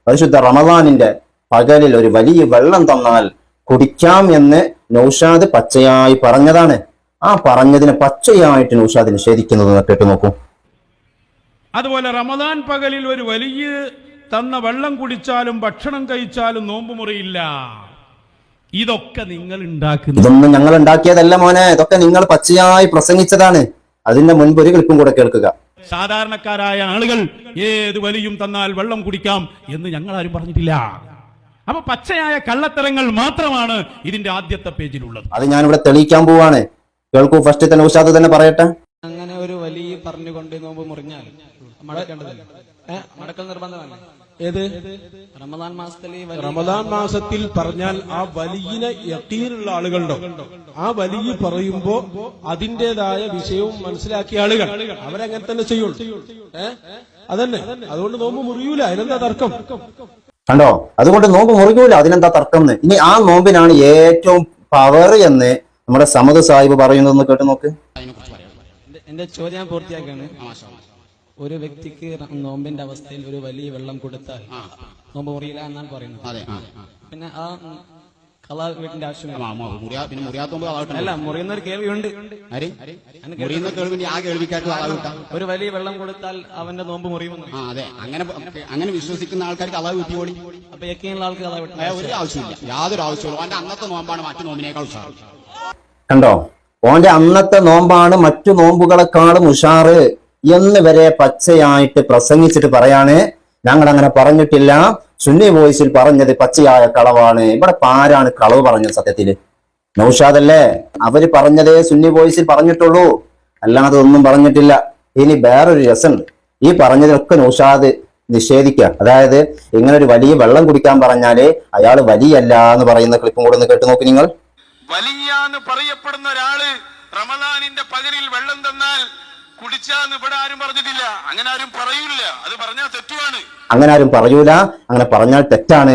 പരിശുദ്ധ റമദാനിന്റെ പകലിൽ ഒരു വലിയ വെള്ളം തന്നാൽ കുടിക്കാം എന്ന് നൗഷാദ് പച്ചയായി പറഞ്ഞതാണ്. ആ പറഞ്ഞതിനെ പച്ചയായിട്ട് നൗഷാദ് നിഷേധിക്കുന്നത് കേട്ട് നോക്കൂ. അതുപോലെ റമദാൻ പകലിൽ ഒരു വലിയ തന്ന വെള്ളം കുടിച്ചാലും ഭക്ഷണം കഴിച്ചാലും നോമ്പ് മുറിയില്ല. ഇതൊക്കെ നിങ്ങൾ ഉണ്ടാക്കുന്നത്. ഇതൊന്നും ഞങ്ങൾ ഉണ്ടാക്കിയതല്ല മോനെ, ഇതൊക്കെ നിങ്ങൾ പച്ചയായി പ്രസംഗിച്ചതാണ്. അതിന്റെ മുൻപ് ഒരു ക്ലിപ്പും കൂടെ കേൾക്കുക. സാധാരണക്കാരായ ആളുകൾ ഏത് വലിയും തന്നാൽ വെള്ളം കുടിക്കാം എന്ന് ഞങ്ങൾ ആരും പറഞ്ഞിട്ടില്ല. അപ്പൊ പച്ചയായ കള്ളത്തരങ്ങൾ മാത്രമാണ് ഇതിന്റെ ആദ്യത്തെ പേജിലുള്ളത്. അത് ഞാനിവിടെ തെളിയിക്കാൻ പോവാണ്. കേൾക്കൂ, ഫസ്റ്റ് തന്നെ ഉഷാദ് തന്നെ പറയട്ടെ. അങ്ങനെ ഒരു വലിയ പറഞ്ഞുകൊണ്ട് നോമ്പ് മുറിഞ്ഞാൽ മടക്കൽ നിർബന്ധമല്ല. ഏത് റമദാൻ മാസത്തിൽ പറഞ്ഞാൽ ആ വലിയ യഖീനുള്ള ആളുകളുണ്ടോ, ആ വലിയ പറയുമ്പോ അതിൻ്റെതായ വിഷയവും മനസ്സിലാക്കിയ ആളുകൾ അവരങ്ങനെ തന്നെ ചെയ്യുള്ളൂ. അതന്നെ, അതുകൊണ്ട് നോമ്പ് മുറിയൂല. അതിനെന്താ തർക്കം? കണ്ടോ, അതുകൊണ്ട് നോമ്പ് മുറിയൂല, അതിനെന്താ തർക്കം? ഇനി ആ നോമ്പിനാണ് ഏറ്റവും പവർ എന്ന് നമ്മുടെ സമദ് സാഹിബ് പറയുന്നതെന്ന് കേട്ട് നോക്ക്. എന്റെ ചോദ്യം ഞാൻ പൂർത്തിയാക്കാണ്. ഒരു വ്യക്തിക്ക് നോമ്പിന്റെ അവസ്ഥയിൽ ഒരു വലിയ വെള്ളം കൊടുത്താൽ നോമ്പ് മുറിയില്ല എന്നാണ് പറയുന്നത്. പിന്നെ ആ കളാ വീട്ടിന്റെ ആവശ്യമില്ല. അല്ല, മുറിയുന്ന ഒരു കേൾവിയുണ്ട്. ഒരു വലിയ വെള്ളം കൊടുത്താൽ അവന്റെ നോമ്പ് മുറിയുമെന്ന്. അതെ, അങ്ങനെ വിശ്വസിക്കുന്ന ആൾക്കാർക്ക് അളവ് കിട്ടിയോളി. അപ്പൊ യക്കീനുള്ള ആൾക്ക് അളവ് ഒരു ആവശ്യമില്ല, യാതൊരു ആവശ്യമില്ല. അവന്റെ അന്നത്തെ നോമ്പാണ് മറ്റു നോമ്പിനേക്കാൾ ഉഷാറ്. കണ്ടോ, ഓന്റെ അന്നത്തെ നോമ്പാണ് മറ്റു നോമ്പുകളെക്കാളും ഉഷാറ് എന്ന് വരെ പച്ചയായിട്ട് പ്രസംഗിച്ചിട്ട് പറയാണ്. ഞങ്ങൾ അങ്ങനെ പറഞ്ഞിട്ടില്ല, സുന്നി വോയിസിൽ പറഞ്ഞത് പച്ചയായ കളവാണ്. ഇവിടെ ആരാണ് കളവ് പറഞ്ഞത്? സത്യത്തില് നൗഷാദല്ലേ. അവര് പറഞ്ഞതേ സുന്നി വോയിസിൽ പറഞ്ഞിട്ടുള്ളൂ, അല്ലാതെ ഒന്നും പറഞ്ഞിട്ടില്ല. ഇനി വേറൊരു രസമുണ്ട്. ഈ പറഞ്ഞതിലൊക്കെ നൗഷാദ് നിഷേധിക്കുക. അതായത് ഇങ്ങനെ ഒരു വലിയ വെള്ളം കുടിക്കാൻ പറഞ്ഞാല് അയാൾ വലിയല്ല എന്ന് പറയുന്ന ക്ലിപ്പും കൂടെ ഒന്ന് കേട്ട് നോക്കി നിങ്ങൾ. വലിയ എന്ന് പറയപ്പെടുന്ന ഒരാള് റമദാനിന്റെ പകലിൽ വെള്ളം തന്നാൽ കുടിച്ചാന്ന് ഇവിടെ ആരും പറഞ്ഞിട്ടില്ല. അങ്ങനെ ആരും പറയൂല. അത് പറഞ്ഞാൽ തെറ്റുമാണ്. അങ്ങനെ ആരും പറയൂല, അങ്ങനെ പറഞ്ഞാൽ തെറ്റാണ്.